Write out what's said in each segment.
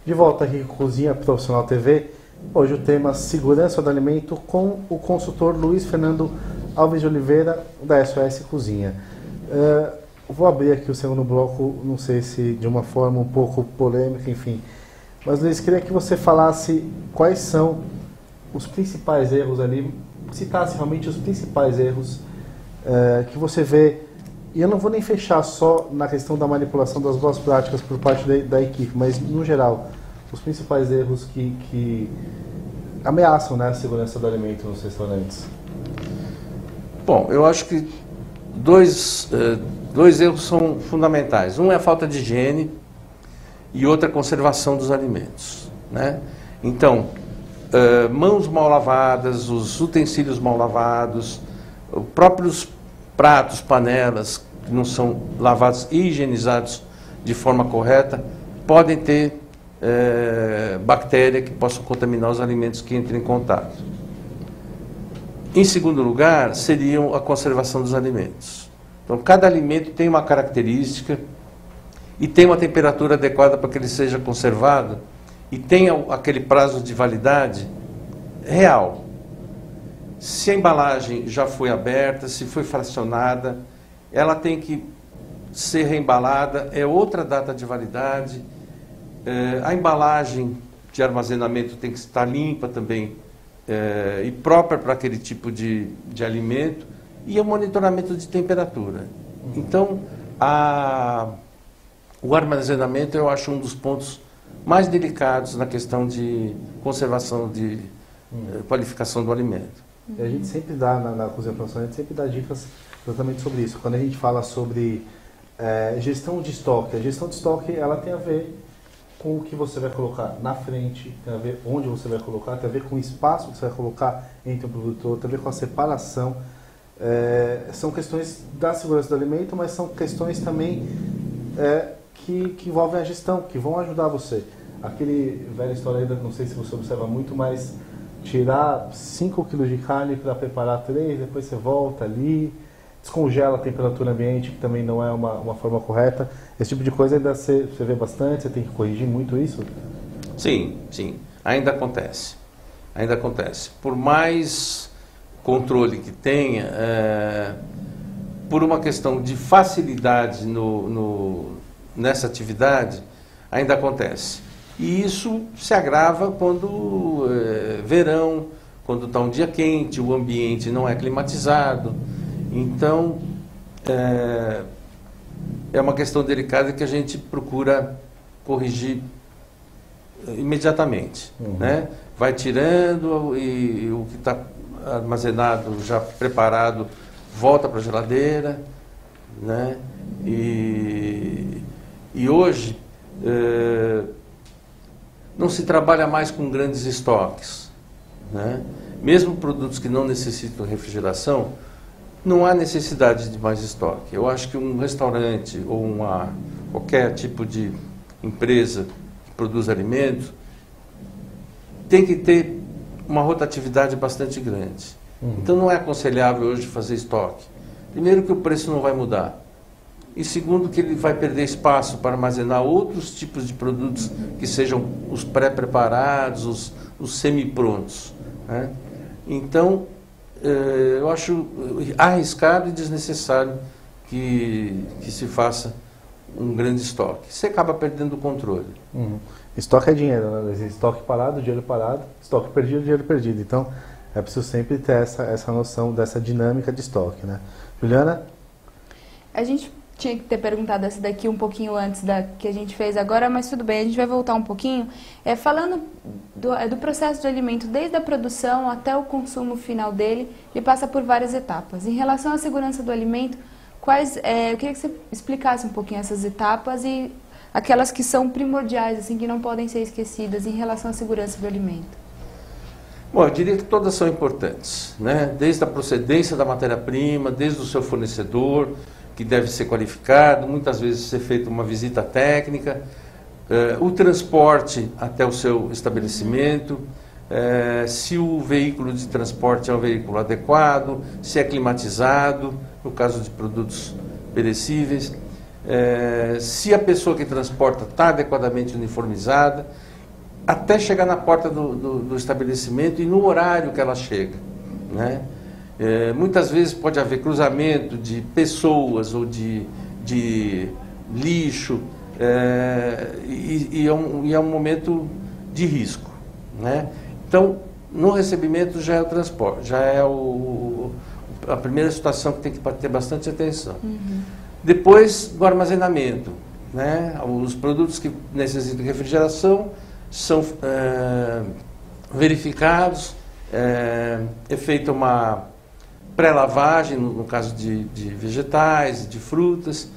De volta aqui com Cozinha Profissional TV. Hoje o tema Segurança do Alimento com o consultor Luiz Fernando Alves de Oliveira, da SOS Cozinha. Vou abrir aqui o segundo bloco, não sei se de uma forma um pouco polêmica, enfim. Mas, Luiz, queria que você falasse quais são os principais erros ali, citasse realmente os principais erros que você vê. E eu não vou nem fechar só na questão da manipulação das boas práticas por parte da equipe, mas, no geral, os principais erros que ameaçam, né, a segurança do alimento nos restaurantes. Bom, eu acho que dois erros são fundamentais. Um é a falta de higiene e outro é a conservação dos alimentos, né? Então, mãos mal lavadas, os utensílios mal lavados, os próprios pratos, panelas que não são lavados e higienizados de forma correta, podem ter bactéria que possam contaminar os alimentos que entram em contato. Em segundo lugar, seria a conservação dos alimentos. Então, cada alimento tem uma característica e tem uma temperatura adequada para que ele seja conservado e tenha aquele prazo de validade real. Se a embalagem já foi aberta, se foi fracionada, ela tem que ser reembalada, é outra data de validade. A embalagem de armazenamento tem que estar limpa também e própria para aquele tipo de alimento, e o monitoramento de temperatura. Então, o armazenamento eu acho um dos pontos mais delicados na questão de conservação de qualificação do alimento. E a gente sempre dá, na Cozinha Profissional, a gente sempre dá dicas exatamente sobre isso. Quando a gente fala sobre gestão de estoque, a gestão de estoque ela tem a ver com o que você vai colocar na frente, tem a ver onde você vai colocar, tem a ver com o espaço que você vai colocar entre o produtor, tem a ver com a separação. São questões da segurança do alimento, mas são questões também que envolvem a gestão, que vão ajudar você. Aquele velha história ainda, não sei se você observa muito, mas tirar 5 kg de carne para preparar 3, depois você volta ali, descongela a temperatura ambiente, que também não é uma forma correta. Esse tipo de coisa ainda você vê bastante, você tem que corrigir muito isso? Sim, sim. Ainda acontece. Ainda acontece. Por mais controle que tenha, por uma questão de facilidade nessa atividade, ainda acontece. E isso se agrava quando verão, quando está um dia quente, o ambiente não é climatizado. Então, é uma questão delicada que a gente procura corrigir imediatamente. Né? Vai tirando e o que está armazenado, já preparado, volta para a geladeira. Né? E hoje não se trabalha mais com grandes estoques. Né? Mesmo produtos que não necessitam refrigeração, não há necessidade de mais estoque. Eu acho que um restaurante ou qualquer tipo de empresa que produz alimentos tem que ter uma rotatividade bastante grande. Então não é aconselhável hoje fazer estoque. Primeiro que o preço não vai mudar. E segundo que ele vai perder espaço para armazenar outros tipos de produtos que sejam os pré-preparados, os semi-prontos. Né? Então, eu acho arriscado e desnecessário que se faça um grande estoque. Você acaba perdendo o controle. Estoque é dinheiro, né? Estoque parado, dinheiro parado, estoque perdido, dinheiro perdido. Então, é preciso sempre ter essa noção dessa dinâmica de estoque, né? Juliana? A gente tinha que ter perguntado essa daqui um pouquinho antes da que a gente fez agora, mas tudo bem, a gente vai voltar um pouquinho. Falando do processo de alimento, desde a produção até o consumo final dele, ele passa por várias etapas. Em relação à segurança do alimento, eu queria que você explicasse um pouquinho essas etapas e aquelas que são primordiais, assim, que não podem ser esquecidas em relação à segurança do alimento. Bom, eu diria que todas são importantes, né? Desde a procedência da matéria-prima, desde o seu fornecedor, que deve ser qualificado, muitas vezes ser feita uma visita técnica, o transporte até o seu estabelecimento, se o veículo de transporte é um veículo adequado, se é climatizado, no caso de produtos perecíveis, se a pessoa que transporta está adequadamente uniformizada. até chegar na porta do estabelecimento e no horário que ela chega, né? Muitas vezes pode haver cruzamento de pessoas ou de lixo, e é um momento de risco, né? Então, no recebimento já é o transporte, já é a primeira situação que tem que ter bastante atenção. Depois, do armazenamento, né? Os produtos que necessitam de refrigeração são verificados, é feita uma pré-lavagem, no caso de vegetais, de frutas,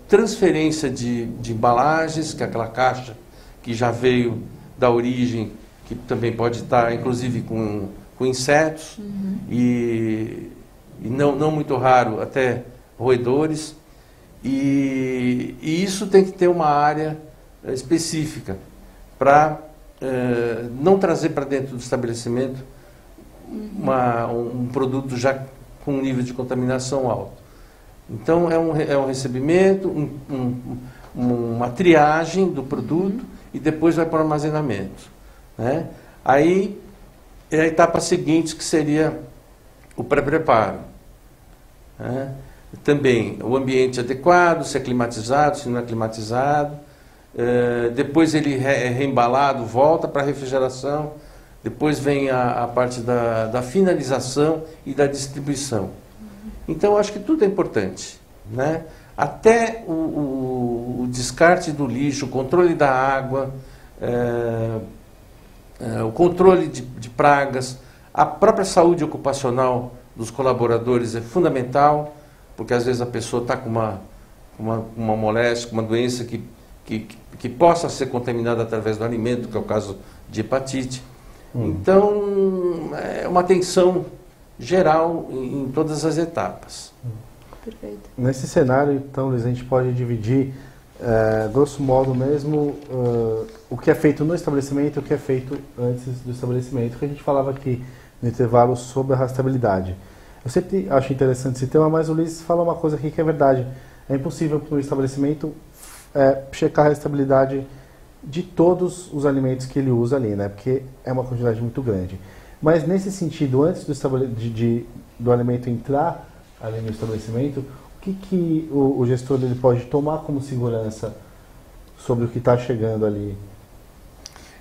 transferência de embalagens, que é aquela caixa que já veio da origem, que também pode estar, inclusive, com insetos, e não muito raro, até roedores. E isso tem que ter uma área específica para não trazer para dentro do estabelecimento um produto já com um nível de contaminação alto. Então, é um recebimento, uma triagem do produto e depois vai para o armazenamento, né? Aí é a etapa seguinte, que seria o pré-preparo, né? Também o ambiente adequado, se é climatizado, se não é climatizado. Depois ele é reembalado, volta para a refrigeração. Depois vem a parte da finalização e da distribuição. Então, eu acho que tudo é importante, né? Até o descarte do lixo, o controle da água, o controle de pragas, a própria saúde ocupacional dos colaboradores é fundamental, porque às vezes a pessoa está com uma moléstia, com uma doença que possa ser contaminada através do alimento, que é o caso de hepatite. Então, é uma atenção geral em todas as etapas. Perfeito. Nesse cenário, então, Luiz, a gente pode dividir, grosso modo mesmo, o que é feito no estabelecimento e o que é feito antes do estabelecimento, que a gente falava aqui no intervalo sobre a rastreabilidade. Eu sempre acho interessante esse tema, mas o Luiz fala uma coisa aqui que é verdade. É impossível para o estabelecimento checar a rastreabilidade de todos os alimentos que ele usa ali, né? Porque é uma quantidade muito grande. Mas nesse sentido, antes do alimento entrar ali no estabelecimento, o que o gestor ele pode tomar como segurança sobre o que está chegando ali?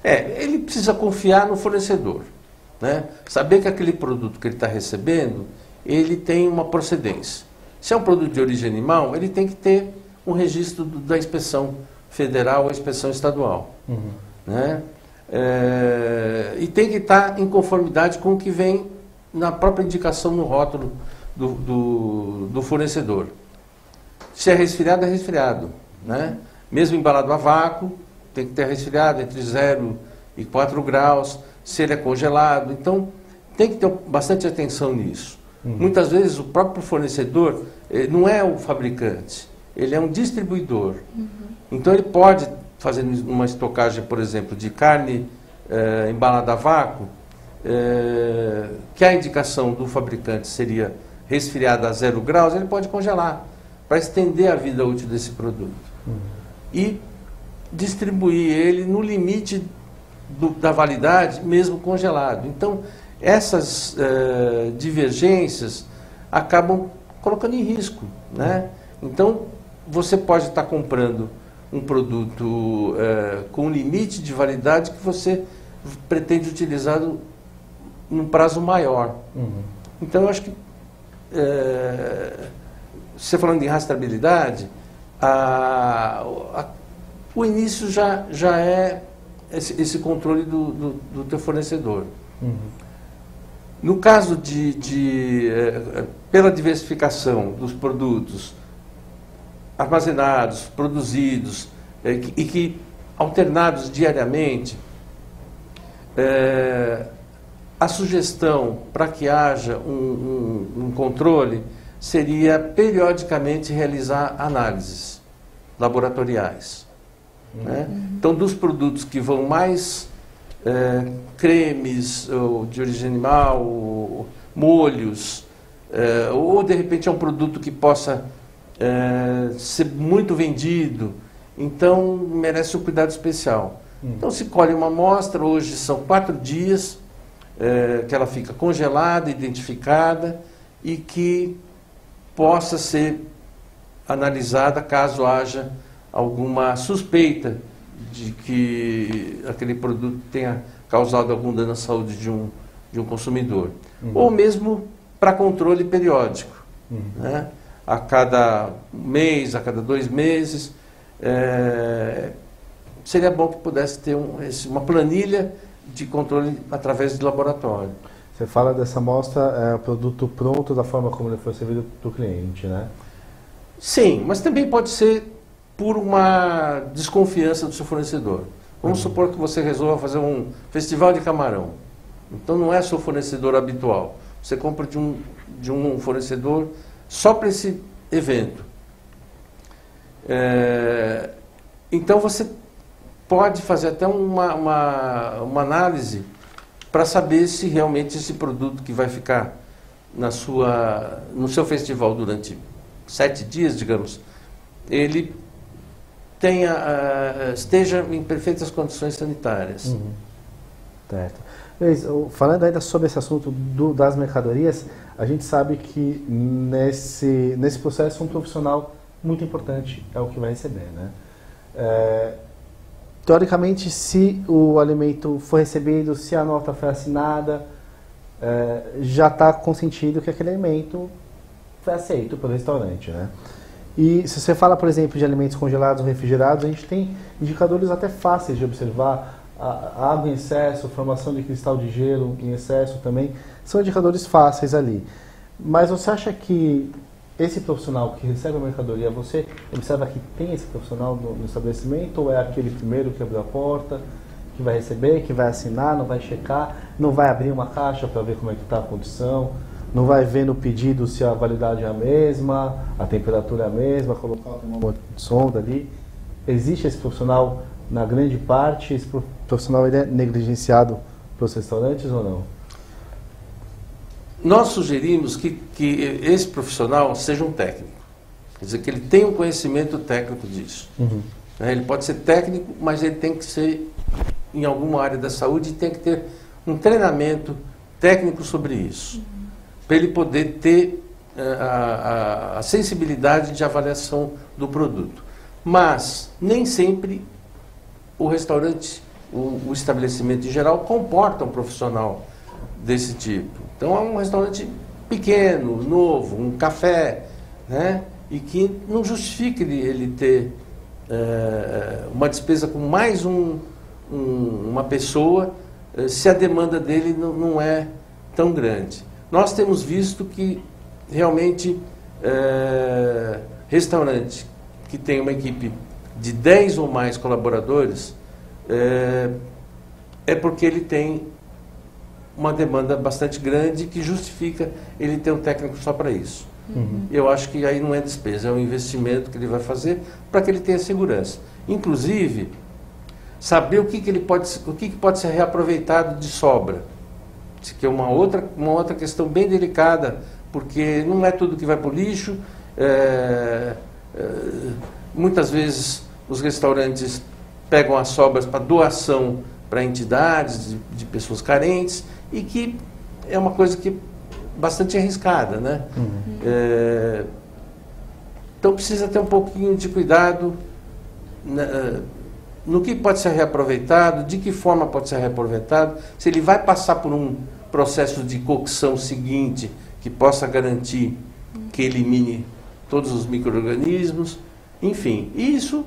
Ele precisa confiar no fornecedor, né? Saber que aquele produto que ele está recebendo, ele tem uma procedência. Se é um produto de origem animal, ele tem que ter um registro da inspeção federal ou inspeção estadual, né? E tem que estar em conformidade com o que vem na própria indicação no rótulo do fornecedor. Se é resfriado, né? Mesmo embalado a vácuo, tem que ter resfriado entre 0 e 4 graus. Se ele é congelado, então tem que ter bastante atenção nisso. Muitas vezes o próprio fornecedor não é o fabricante, ele é um distribuidor. Então ele pode fazer uma estocagem, por exemplo, de carne embalada a vácuo, que a indicação do fabricante seria resfriada a 0 graus, ele pode congelar, para estender a vida útil desse produto. E distribuir ele no limite da validade, mesmo congelado. Então, essas divergências acabam colocando em risco, né? Então, você pode estar comprando um produto com limite de validade que você pretende utilizar num prazo maior. Então, eu acho que, você falando em rastreabilidade, o início já é esse controle do teu fornecedor. No caso pela diversificação dos produtos armazenados, produzidos e que alternados diariamente, a sugestão para que haja um controle seria periodicamente realizar análises laboratoriais, né? Então, dos produtos que vão mais cremes ou de origem animal, ou molhos, ou de repente é um produto que possa ser muito vendido, então merece um cuidado especial. Então se colhe uma amostra, hoje são 4 dias que ela fica congelada, identificada e que possa ser analisada caso haja alguma suspeita de que aquele produto tenha causado algum dano à saúde de um consumidor. Ou mesmo para controle periódico, né? A cada mês, a cada 2 meses. Seria bom que pudesse ter uma planilha de controle através de laboratório. Você fala dessa amostra, produto pronto da forma como ele foi servido para o cliente, né? Sim, mas também pode ser por uma desconfiança do seu fornecedor. Vamos supor que você resolva fazer um festival de camarão. Então não é seu fornecedor habitual. Você compra de um fornecedor só para esse evento. Então você pode fazer até uma análise para saber se realmente esse produto que vai ficar no seu festival durante 7 dias, digamos, ele esteja em perfeitas condições sanitárias. Certo. Luiz, falando ainda sobre esse assunto das mercadorias, a gente sabe que nesse processo um profissional muito importante é o que vai receber, né? Teoricamente, se o alimento for recebido, se a nota foi assinada, já está consentido que aquele alimento foi aceito pelo restaurante, né? E se você fala, por exemplo, de alimentos congelados ou refrigerados, a gente tem indicadores até fáceis de observar. A água em excesso, formação de cristal de gelo em excesso também, são indicadores fáceis ali. Mas você acha que esse profissional que recebe a mercadoria, você observa que tem esse profissional no estabelecimento, ou é aquele primeiro que abriu a porta, que vai receber, que vai assinar, não vai checar, não vai abrir uma caixa para ver como é que está a condição, não vai ver no pedido se a validade é a mesma, a temperatura é a mesma, colocar o termômetro de sonda ali? Existe esse profissional na grande parte? Esse profissional ele é negligenciado pelos restaurantes ou não? Nós sugerimos que esse profissional seja um técnico. Quer dizer, que ele tenha um conhecimento técnico disso. Ele pode ser técnico, mas ele tem que ser em alguma área da saúde e tem que ter um treinamento técnico sobre isso. Para ele poder ter a sensibilidade de avaliação do produto. Mas nem sempre o restaurante, o estabelecimento em geral, comporta um profissional desse tipo. Então é um restaurante pequeno, novo, um café, né? E que não justifica ele ter uma despesa com mais uma pessoa se a demanda dele não é tão grande. Nós temos visto que realmente restaurante que tem uma equipe de 10 ou mais colaboradores é porque ele tem uma demanda bastante grande que justifica ele ter um técnico só para isso. Eu acho que aí não é despesa, é um investimento que ele vai fazer para que ele tenha segurança. Inclusive, saber o que pode ser reaproveitado de sobra, que é uma outra questão bem delicada, porque não é tudo que vai para o lixo. Muitas vezes os restaurantes pegam as sobras para doação para entidades de pessoas carentes, e que é uma coisa que bastante arriscada, né? Então precisa ter um pouquinho de cuidado no que pode ser reaproveitado, de que forma pode ser reaproveitado, se ele vai passar por um processo de cocção seguinte que possa garantir que elimine todos os micro-organismos, enfim, isso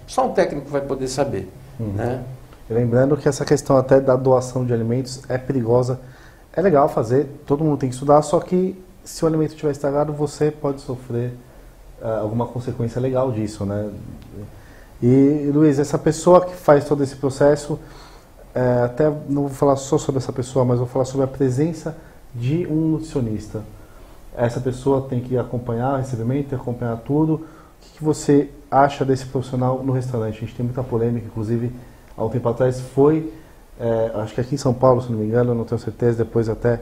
só um técnico vai poder saber, né? Lembrando que essa questão até da doação de alimentos é perigosa. É legal fazer, todo mundo tem que estudar, só que se o alimento estiver estragado, você pode sofrer alguma consequência legal disso, né? E, Luiz, essa pessoa que faz todo esse processo, até não vou falar só sobre essa pessoa, mas vou falar sobre a presença de um nutricionista. Essa pessoa tem que acompanhar o recebimento, acompanhar tudo. O que você acha desse profissional no restaurante? A gente tem muita polêmica, inclusive, há um tempo atrás foi, acho que aqui em São Paulo, se não me engano, eu não tenho certeza, depois até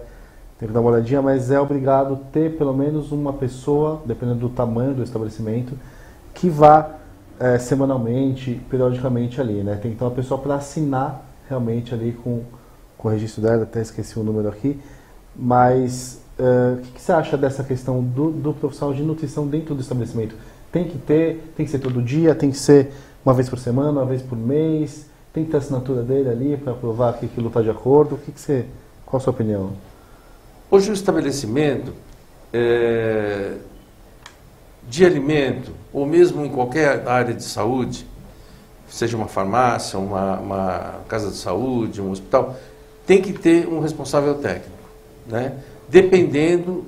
tenho que dar uma olhadinha, mas é obrigado ter pelo menos uma pessoa, dependendo do tamanho do estabelecimento, que vá semanalmente, periodicamente ali, né? Tem que ter uma pessoa para assinar realmente ali com o registro dela, até esqueci o número aqui, mas o que você acha dessa questão do profissional de nutrição dentro do estabelecimento? Tem que ser todo dia, tem que ser uma vez por semana, uma vez por mês, tem que ter a assinatura dele ali para provar que aquilo está de acordo? Qual a sua opinião? Hoje o estabelecimento de alimento, ou mesmo em qualquer área de saúde, seja uma farmácia, uma casa de saúde, um hospital, tem que ter um responsável técnico, né? Dependendo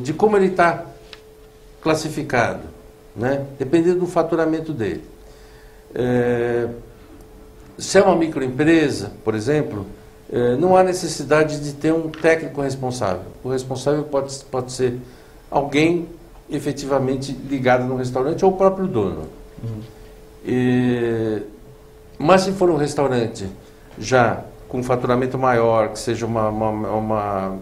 de como ele está classificado, né? Dependendo do faturamento dele. Se é uma microempresa, por exemplo, não há necessidade de ter um técnico responsável. O responsável pode ser alguém efetivamente ligado no restaurante ou o próprio dono. Mas se for um restaurante já com faturamento maior, que seja uma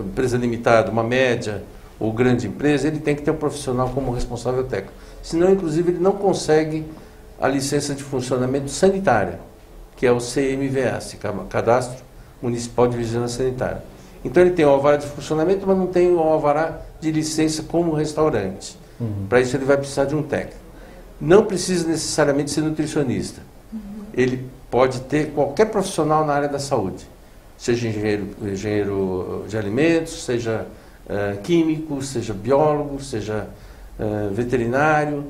empresa limitada, uma média ou grande empresa, ele tem que ter um profissional como responsável técnico. Senão, inclusive, ele não consegue a licença de funcionamento sanitária, que é o CMVS, Cadastro Municipal de Vigilância Sanitária. Então ele tem o alvará de funcionamento, mas não tem o alvará de licença como restaurante. Para isso ele vai precisar de um técnico. Não precisa necessariamente ser nutricionista. Ele pode ter qualquer profissional na área da saúde, seja engenheiro de alimentos, seja químico, seja biólogo, seja veterinário,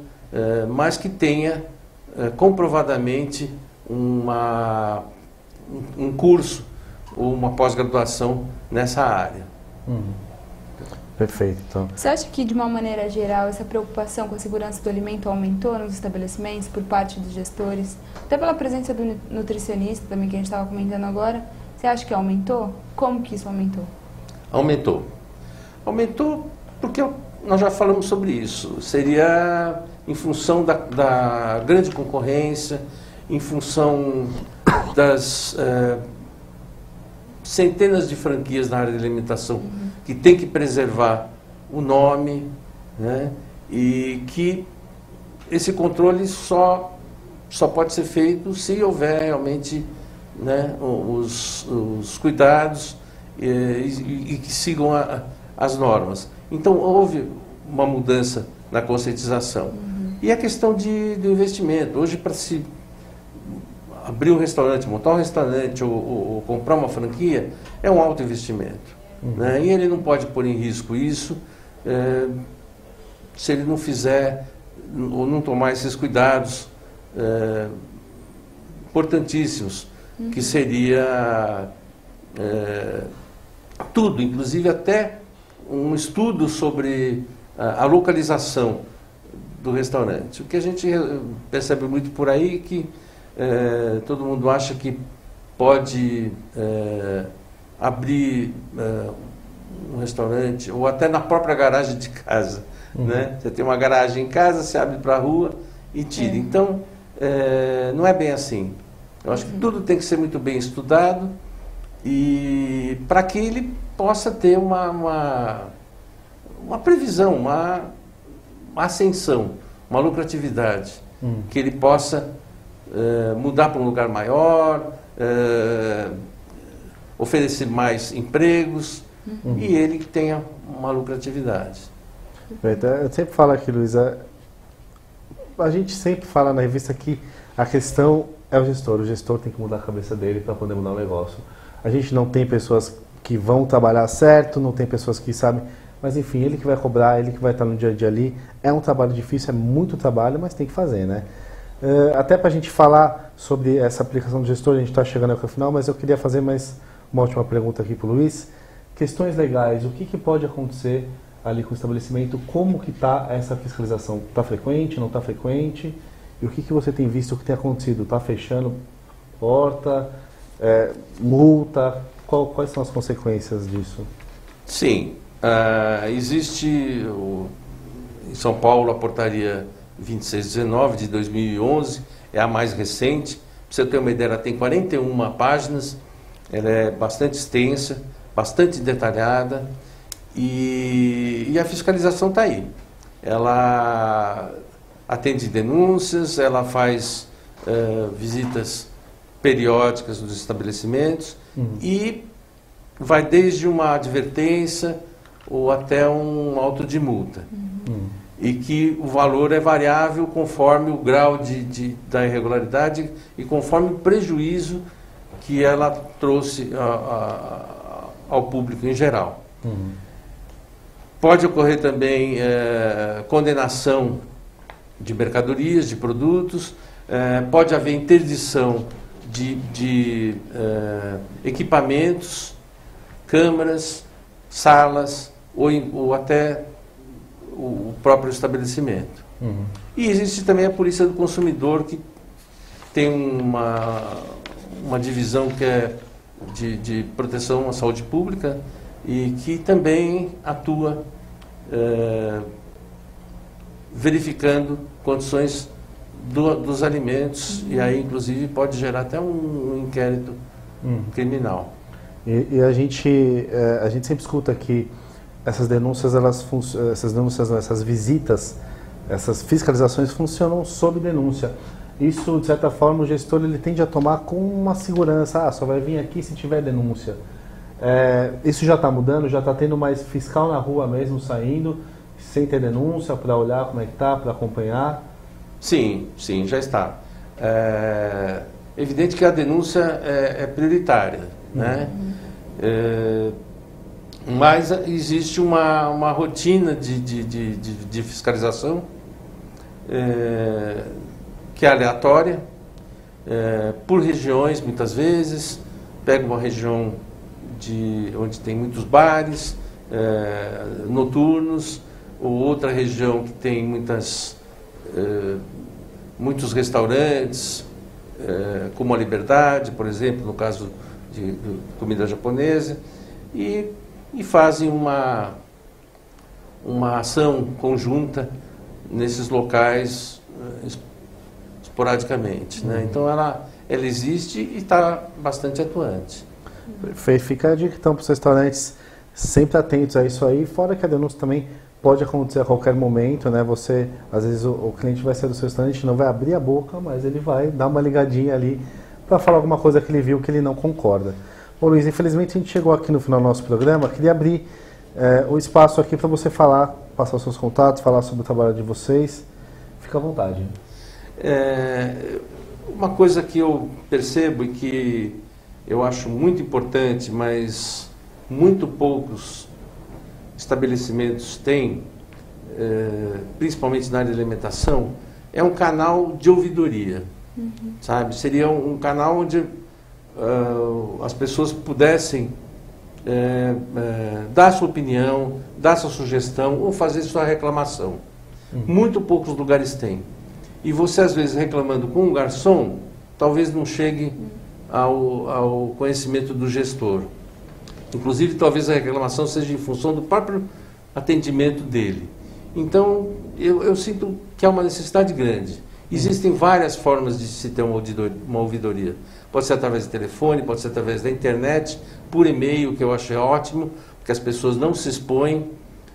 mas que tenha comprovadamente um curso ou uma pós-graduação nessa área. Perfeito. Então. Você acha que, de uma maneira geral, essa preocupação com a segurança do alimento aumentou nos estabelecimentos por parte dos gestores? Até pela presença do nutricionista também, que a gente estava comentando agora. Você acha que aumentou? Como que isso aumentou? Aumentou. Aumentou porque nós já falamos sobre isso. Seria em função da grande concorrência, em função das centenas de franquias na área de alimentação que tem que preservar o nome, né? E que esse controle só pode ser feito se houver realmente, né, os cuidados e que sigam as normas. Então houve uma mudança na conscientização. E a questão do investimento. Hoje, para se abrir um restaurante, montar um restaurante ou comprar uma franquia, é um alto investimento. Né? E ele não pode pôr em risco isso se ele não fizer ou não tomar esses cuidados importantíssimos, que seria tudo, inclusive até um estudo sobre a localização do restaurante. O que a gente percebe muito por aí é que todo mundo acha que pode abrir um restaurante ou até na própria garagem de casa. Né? Você tem uma garagem em casa, você abre para a rua e tira. Então, não é bem assim. Eu acho que tudo tem que ser muito bem estudado e para que ele possa ter uma previsão, uma ascensão, uma lucratividade, que ele possa mudar para um lugar maior, oferecer mais empregos e ele tenha uma lucratividade. Eu sempre falo aqui, Luísa, a gente sempre fala na revista que a questão é o gestor tem que mudar a cabeça dele para poder mudar o negócio. A gente não tem pessoas que vão trabalhar certo, não tem pessoas que sabem, mas enfim, ele que vai cobrar, ele que vai estar no dia a dia ali. É um trabalho difícil, é muito trabalho, mas tem que fazer, né? Até para a gente falar sobre essa aplicação do gestor, a gente está chegando aqui ao final, mas eu queria fazer mais uma última pergunta aqui para o Luiz. Questões legais, o que pode acontecer ali com o estabelecimento? Como que está essa fiscalização? Está frequente, não está frequente? E o que você tem visto, o que tem acontecido? Está fechando porta, multa? Quais são as consequências disso? Sim, existe em São Paulo a portaria 2619 de 2011, é a mais recente. Para você ter uma ideia, ela tem 41 páginas, ela é bastante extensa, bastante detalhada e a fiscalização está aí. ela atende denúncias, ela faz visitas periódicas nos estabelecimentos e vai desde uma advertência ou até um auto de multa. E que o valor é variável conforme o grau da irregularidade e conforme o prejuízo que ela trouxe ao público em geral. Pode ocorrer também condenação de mercadorias, de produtos, pode haver interdição de equipamentos, câmaras, salas ou até o próprio estabelecimento. E existe também a Polícia do Consumidor, que tem uma divisão que é de proteção à saúde pública e que também atua verificando condições dos alimentos e aí inclusive pode gerar até um inquérito criminal. E a gente sempre escuta que essas denúncias, essas visitas, essas fiscalizações funcionam sob denúncia. Isso, de certa forma, o gestor ele tende a tomar com uma segurança. Só vai vir aqui se tiver denúncia. Isso já está mudando? Já está tendo mais fiscal na rua mesmo, saindo, sem ter denúncia, para olhar como é que está, para acompanhar? Sim, já está. Evidente que a denúncia é prioritária, né? Mas existe uma rotina de fiscalização que é aleatória, por regiões muitas vezes. Pega uma região onde tem muitos bares noturnos, ou outra região que tem muitos restaurantes, como a Liberdade, por exemplo, no caso de comida japonesa, e fazem uma ação conjunta nesses locais esporadicamente, né? Então ela existe e está bastante atuante. Fica a dica então para os restaurantes sempre atentos a isso aí, fora que a denúncia também pode acontecer a qualquer momento, né? Às vezes o cliente vai sair do seu restaurante, não vai abrir a boca, mas ele vai dar uma ligadinha ali para falar alguma coisa que ele viu que ele não concorda. Bom, Luiz, infelizmente a gente chegou aqui no final do nosso programa. Queria abrir o espaço aqui para você falar, passar os seus contatos, falar sobre o trabalho de vocês. Fica à vontade. Uma coisa que eu percebo e que eu acho muito importante, mas muito poucos estabelecimentos têm, principalmente na área de alimentação, é um canal de ouvidoria. Sabe? Seria um canal onde as pessoas pudessem dar sua opinião, dar sua sugestão ou fazer sua reclamação. Muito poucos lugares têm. E você, às vezes, reclamando com um garçom, talvez não chegue ao conhecimento do gestor. Inclusive, talvez a reclamação seja em função do próprio atendimento dele. Então, eu sinto que há uma necessidade grande. Existem várias formas de se ter uma ouvidoria. Pode ser através do telefone, pode ser através da internet, por e-mail, que eu acho ótimo, porque as pessoas não se expõem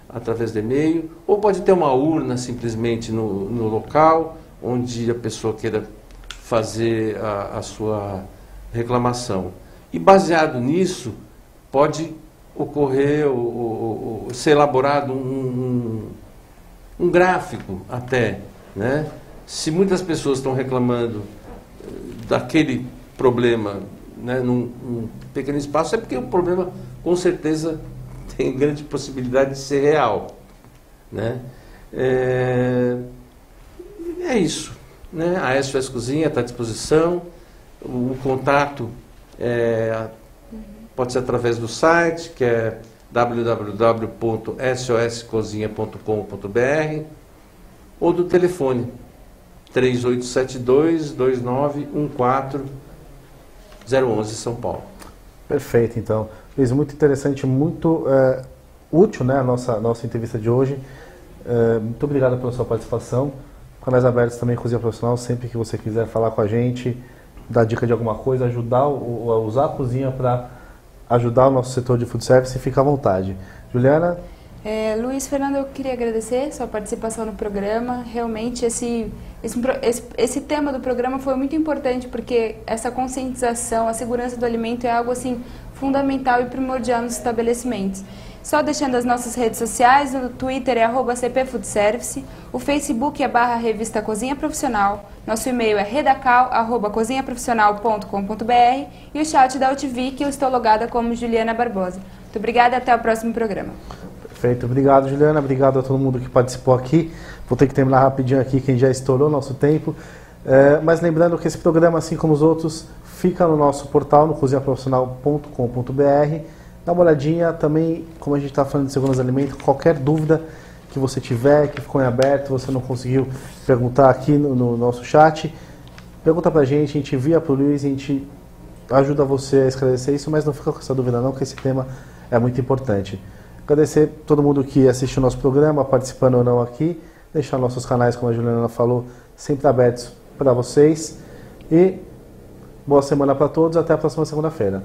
através do e-mail, ou pode ter uma urna simplesmente no local, onde a pessoa queira fazer a sua reclamação. E baseado nisso, pode ocorrer, ser elaborado um gráfico até, né? Se muitas pessoas estão reclamando daquele problema, né, num pequeno espaço, é porque o problema, com certeza, tem grande possibilidade de ser real, né? É isso, né? A SOS Cozinha está à disposição. O contato pode ser através do site, que é www.soscozinha.com.br, ou do telefone 3872-2914, 011, São Paulo. Perfeito, então. Luiz, muito interessante, muito útil, né, a nossa entrevista de hoje. Muito obrigado pela sua participação. Canais abertos também, Cozinha Profissional, sempre que você quiser falar com a gente, dar dica de alguma coisa, usar a cozinha para ajudar o nosso setor de food service, fica à vontade. Juliana? Luiz Fernando, eu queria agradecer sua participação no programa. Realmente esse tema do programa foi muito importante porque essa conscientização, a segurança do alimento é algo assim fundamental e primordial nos estabelecimentos. Só deixando as nossas redes sociais, o Twitter é @cpfoodservice, o Facebook é /revista Cozinha Profissional, nosso e-mail é redacal@cozinhaprofissional.com.br e o chat da UTV, que eu estou logada como Juliana Barbosa. Muito obrigada e até o próximo programa. Perfeito, obrigado Juliana, obrigado a todo mundo que participou aqui. Vou ter que terminar rapidinho aqui, quem já estourou nosso tempo. Mas lembrando que esse programa, assim como os outros, fica no nosso portal, no cozinhaprofissional.com.br. Dá uma olhadinha também, como a gente está falando de segurança do alimento, qualquer dúvida que você tiver, que ficou em aberto, você não conseguiu perguntar aqui no nosso chat, pergunta pra gente, a gente envia pro Luiz, a gente ajuda você a esclarecer isso, mas não fica com essa dúvida não, que esse tema é muito importante. Agradecer a todo mundo que assistiu o nosso programa, participando ou não aqui, deixar nossos canais, como a Juliana falou, sempre abertos para vocês. E boa semana para todos, até a próxima segunda-feira.